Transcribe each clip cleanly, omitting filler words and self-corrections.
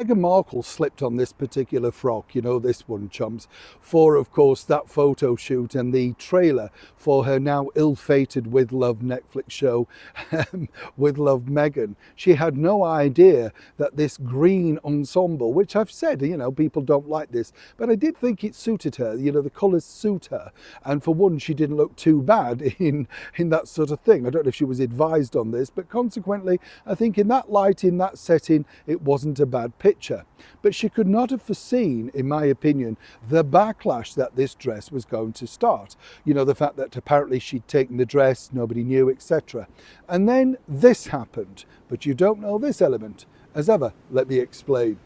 Meghan Markle slipped on this particular frock, you know, this one, chums, for, of course, that photo shoot and the trailer for her now ill-fated With Love Netflix show, With Love Meghan. She had no idea that this green ensemble, which I've said, you know, people don't like this, but I did think it suited her, you know, the colours suit her. And for one, she didn't look too bad in that sort of thing. I don't know if she was advised on this, but consequently, I think in that light, in that setting, it wasn't a bad picture. But she could not have foreseen, in my opinion, the backlash that this dress was going to start. You know, the fact that apparently she'd taken the dress, nobody knew, etc. And then this happened, but you don't know this element. As ever, let me explain.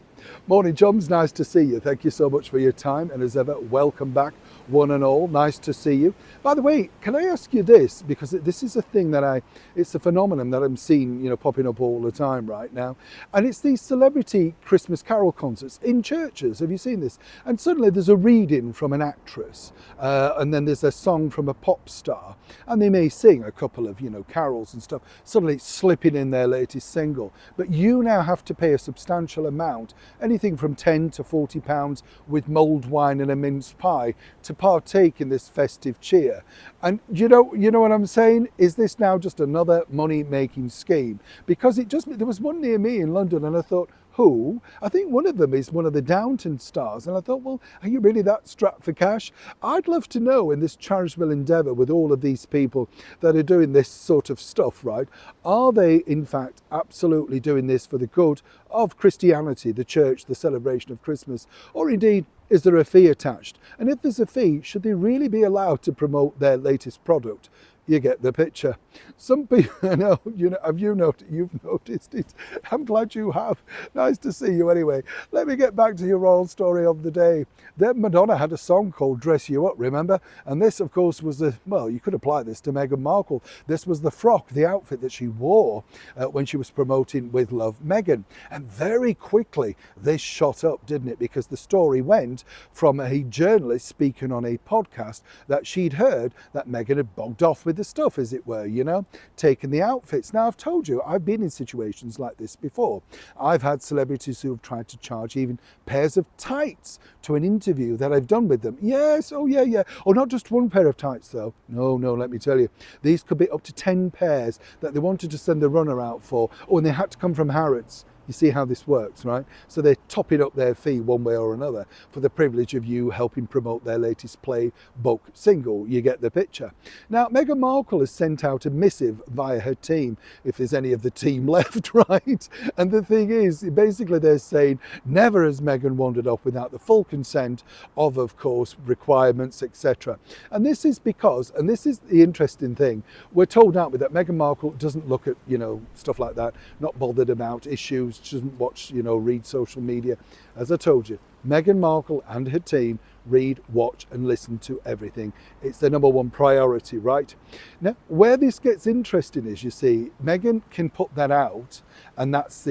Morning, chums, nice to see you. Thank you so much for your time, and as ever, welcome back, one and all. Nice to see you. By the way, can I ask you this, because this is a thing that it's a phenomenon that I'm seeing, you know, popping up all the time right now, and it's these celebrity Christmas carol concerts in churches. Have you seen this? And suddenly there's a reading from an actress, and then there's a song from a pop star, and they may sing a couple of, you know, carols and stuff, suddenly slipping in their latest single. But you now have to pay a substantial amount, anything from £10 to £40 with mulled wine and a mince pie, to partake in this festive cheer. And you know what I'm saying? Is this now just another money-making scheme? Because there was one near me in London, and I thought, who? I think one of them is one of the Downton stars. And I thought, well, are you really that strapped for cash? I'd love to know, in this charitable endeavour with all of these people that are doing this sort of stuff, right? Are they, in fact, absolutely doing this for the good of Christianity, the church, the celebration of Christmas? Or indeed, is there a fee attached? And if there's a fee, should they really be allowed to promote their latest product? You get the picture. Some people, I know, you've noticed it. I'm glad you have. Nice to see you anyway. Let me get back to your royal story of the day. Then Madonna had a song called Dress You Up, remember? And this, of course, was you could apply this to Meghan Markle. This was the frock, the outfit that she wore when she was promoting With Love Meghan. And very quickly, this shot up, didn't it? Because the story went from a journalist speaking on a podcast that she'd heard that Meghan had bogged off with the stuff, as it were, you know, taking the outfits. Now, I've told you, I've been in situations like this before. I've had celebrities who have tried to charge even pairs of tights to an interview that I've done with them. Yes, oh yeah. Oh, not just one pair of tights though. No, let me tell you. These could be up to 10 pairs that they wanted to send the runner out for. Oh, and they had to come from Harrods. You see how this works, right? So they're topping up their fee one way or another for the privilege of you helping promote their latest playbook single. You get the picture. Now, Meghan Markle has sent out a missive via her team, if there's any of the team left, right? And the thing is, basically they're saying, never has Meghan wandered off without the full consent of course, requirements, etc. And this is because, and this is the interesting thing, we're told, aren't we, that Meghan Markle doesn't look at, you know, stuff like that, not bothered about issues, doesn't watch, you know, read social media. As I told you, Meghan Markle and her team read, watch and listen to everything. It's their number one priority, right? Now, where this gets interesting is, you see, Meghan can put that out, and that's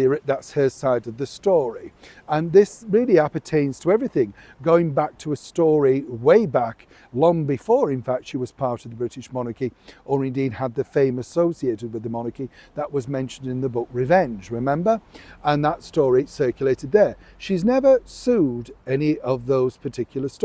her side of the story. And this really appertains to everything, going back to a story way back, long before, in fact, she was part of the British monarchy, or indeed had the fame associated with the monarchy that was mentioned in the book Revenge, remember? And that story circulated there. She's never sued any of those particular stories,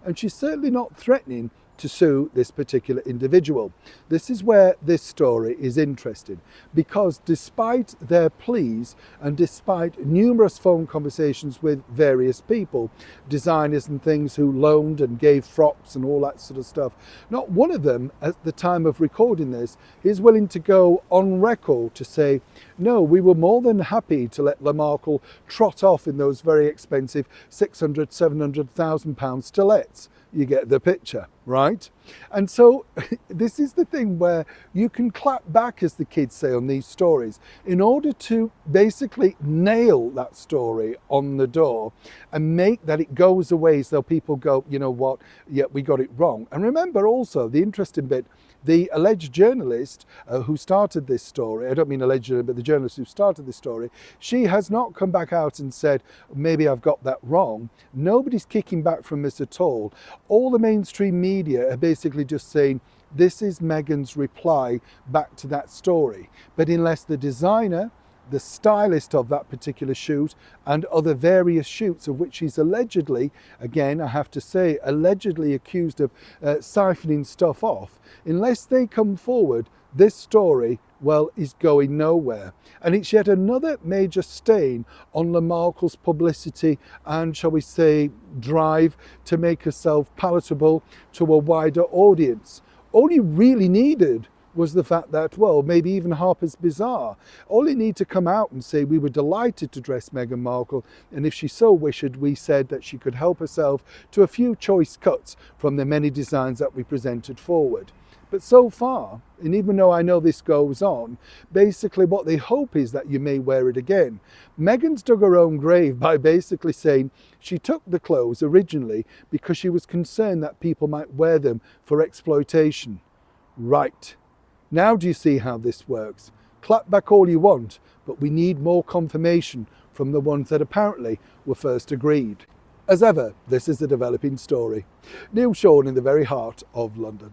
and she's certainly not threatening to sue this particular individual. This is where this story is interesting, because despite their pleas and despite numerous phone conversations with various people, designers and things who loaned and gave frocks and all that sort of stuff, not one of them at the time of recording this is willing to go on record to say, no, we were more than happy to let Markle trot off in those very expensive £600,000-700,000 stilettos. You get the picture, right? And so this is the thing where you can clap back, as the kids say, on these stories in order to basically nail that story on the door and make that it goes away so people go, you know what, yeah, we got it wrong. And remember also the interesting bit, the alleged journalist who started this story, I don't mean alleged, but the journalist who started this story, she has not come back out and said, maybe I've got that wrong. Nobody's kicking back from this at all. All the mainstream media are basically just saying, this is Meghan's reply back to that story. But unless the designer, the stylist of that particular shoot, and other various shoots of which she's allegedly, again I have to say, allegedly accused of siphoning stuff off, unless they come forward, this story, well, is going nowhere. And it's yet another major stain on Markle's publicity and, shall we say, drive to make herself palatable to a wider audience. All you really needed was the fact that, well, maybe even Harper's Bazaar, all you need to come out and say, we were delighted to dress Meghan Markle, and if she so wished, we said that she could help herself to a few choice cuts from the many designs that we presented forward. But so far, and even though I know this goes on, basically what they hope is that you may wear it again. Meghan's dug her own grave by basically saying she took the clothes originally because she was concerned that people might wear them for exploitation. Right. Now do you see how this works? Clap back all you want, but we need more confirmation from the ones that apparently were first agreed. As ever, this is a developing story. Neil Sean in the very heart of London.